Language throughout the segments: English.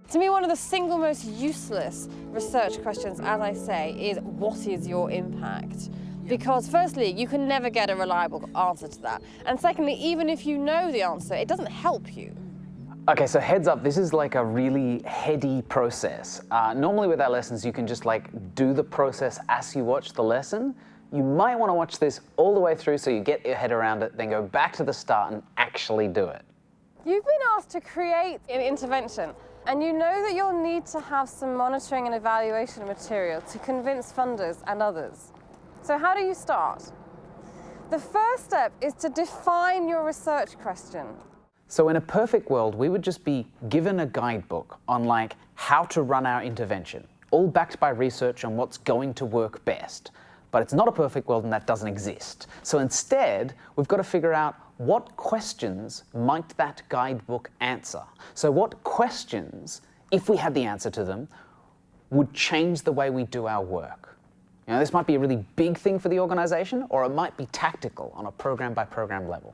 To me, one of the single most useless research questions, as I say, is what is your impact? Because firstly, you can never get a reliable answer to that. And secondly, even if you know the answer, it doesn't help you. Okay, so heads up, this is like a really heady process. Normally with our lessons, you can just like do the process as you watch the lesson. You might want to watch this all the way through so you get your head around it, then go back to the start and actually do it. You've been asked to create an intervention, and you know that you'll need to have some monitoring and evaluation material to convince funders and others. So how do you start? The first step is to define your research question. So in a perfect world, we would just be given a guidebook on like how to run our intervention, all backed by research on what's going to work best. But it's not a perfect world and that doesn't exist. So instead, we've got to figure out what questions might that guidebook answer. So what questions, if we had the answer to them, would change the way we do our work? You know, this might be a really big thing for the organization, or it might be tactical on a program by program level.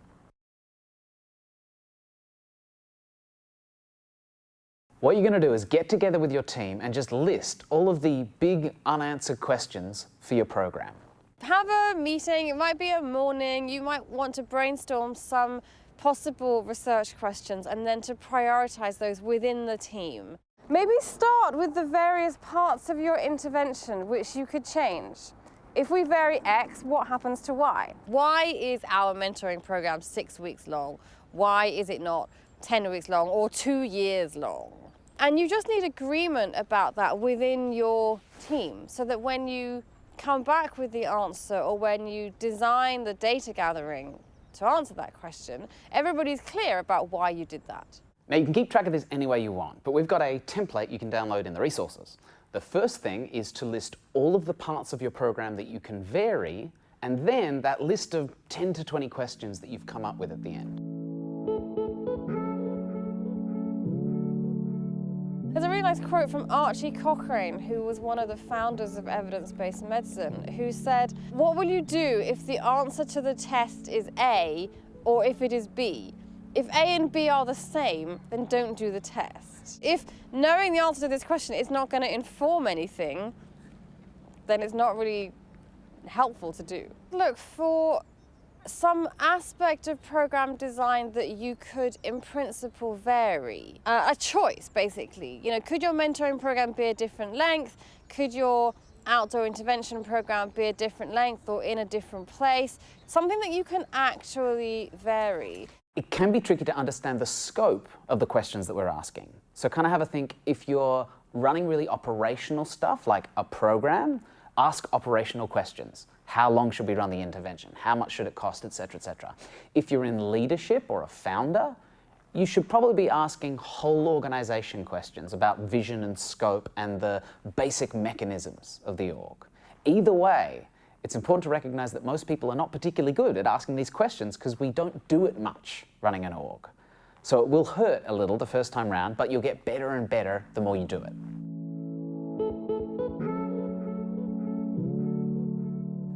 What you're going to do is get together with your team and just list all of the big unanswered questions for your program. Have a meeting, it might be a morning, you might want to brainstorm some possible research questions and then to prioritize those within the team. Maybe start with the various parts of your intervention which you could change. If we vary X, what happens to Y? Why is our mentoring program 6 weeks long? Why is it not 10 weeks long or 2 years long? And you just need agreement about that within your team so that when you come back with the answer or when you design the data gathering to answer that question, everybody's clear about why you did that. Now you can keep track of this any way you want, but we've got a template you can download in the resources. The first thing is to list all of the parts of your program that you can vary, and then that list of 10 to 20 questions that you've come up with at the end. There's a really nice quote from Archie Cochrane, who was one of the founders of evidence-based medicine, who said, "What will you do if the answer to the test is A or if it is B? If A and B are the same, then don't do the test. If knowing the answer to this question is not going to inform anything, then it's not really helpful to do." Look for some aspect of program design that you could in principle vary. A choice, basically. You know, could your mentoring program be a different length? Could your outdoor intervention program be a different length or in a different place? Something that you can actually vary. It can be tricky to understand the scope of the questions that we're asking. So kind of have a think, if you're running really operational stuff like a program, ask operational questions. How long should we run the intervention? How much should it cost, etc., etc. If you're in leadership or a founder, you should probably be asking whole organization questions about vision and scope and the basic mechanisms of the org. Either way, it's important to recognize that most people are not particularly good at asking these questions because we don't do it much running an org. So it will hurt a little the first time round, but you'll get better and better the more you do it.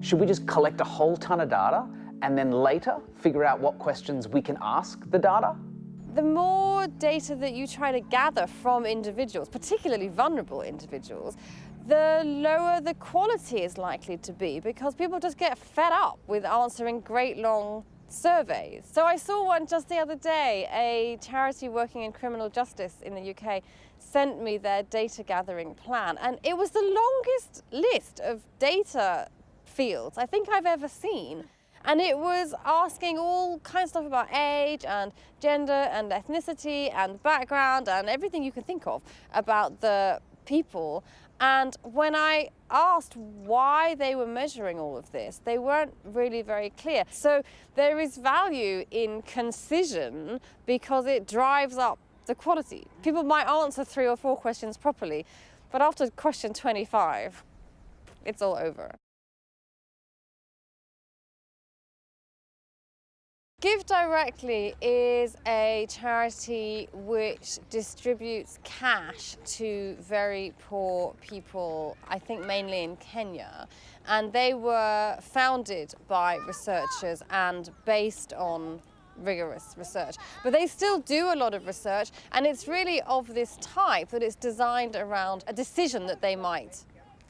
Should we just collect a whole ton of data and then later figure out what questions we can ask the data? The more data that you try to gather from individuals, particularly vulnerable individuals, the lower the quality is likely to be because people just get fed up with answering great long surveys. So I saw one just the other day. A charity working in criminal justice in the UK sent me their data gathering plan, and it was the longest list of data fields I think I've ever seen. And it was asking all kinds of stuff about age and gender and ethnicity and background and everything you can think of about the people. And when I asked why they were measuring all of this, they weren't really very clear. So there is value in concision because it drives up the quality. People might answer 3 or 4 questions properly, but after question 25, it's all over. Give Directly is a charity which distributes cash to very poor people, I think mainly in Kenya. And they were founded by researchers and based on rigorous research. But they still do a lot of research, and it's really of this type that it's designed around a decision that they might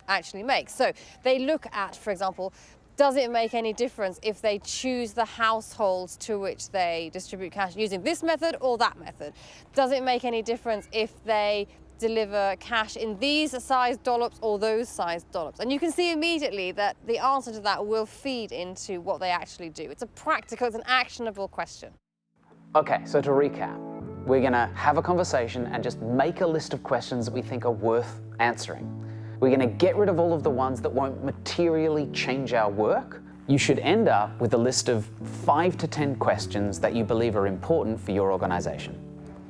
actually make. So they look at, for example, does it make any difference if they choose the households to which they distribute cash using this method or that method? Does it make any difference if they deliver cash in these size dollops or those size dollops? And you can see immediately that the answer to that will feed into what they actually do. It's a practical, it's an actionable question. Okay, so to recap, we're gonna have a conversation and just make a list of questions that we think are worth answering. We're gonna get rid of all of the ones that won't materially change our work. You should end up with a list of 5 to 10 questions that you believe are important for your organization.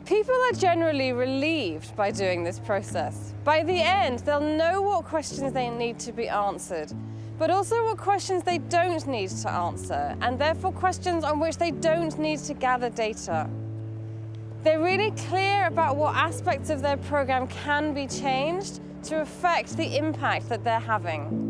People are generally relieved by doing this process. By the end, they'll know what questions they need to be answered, but also what questions they don't need to answer, and therefore questions on which they don't need to gather data. They're really clear about what aspects of their program can be changed to affect the impact that they're having.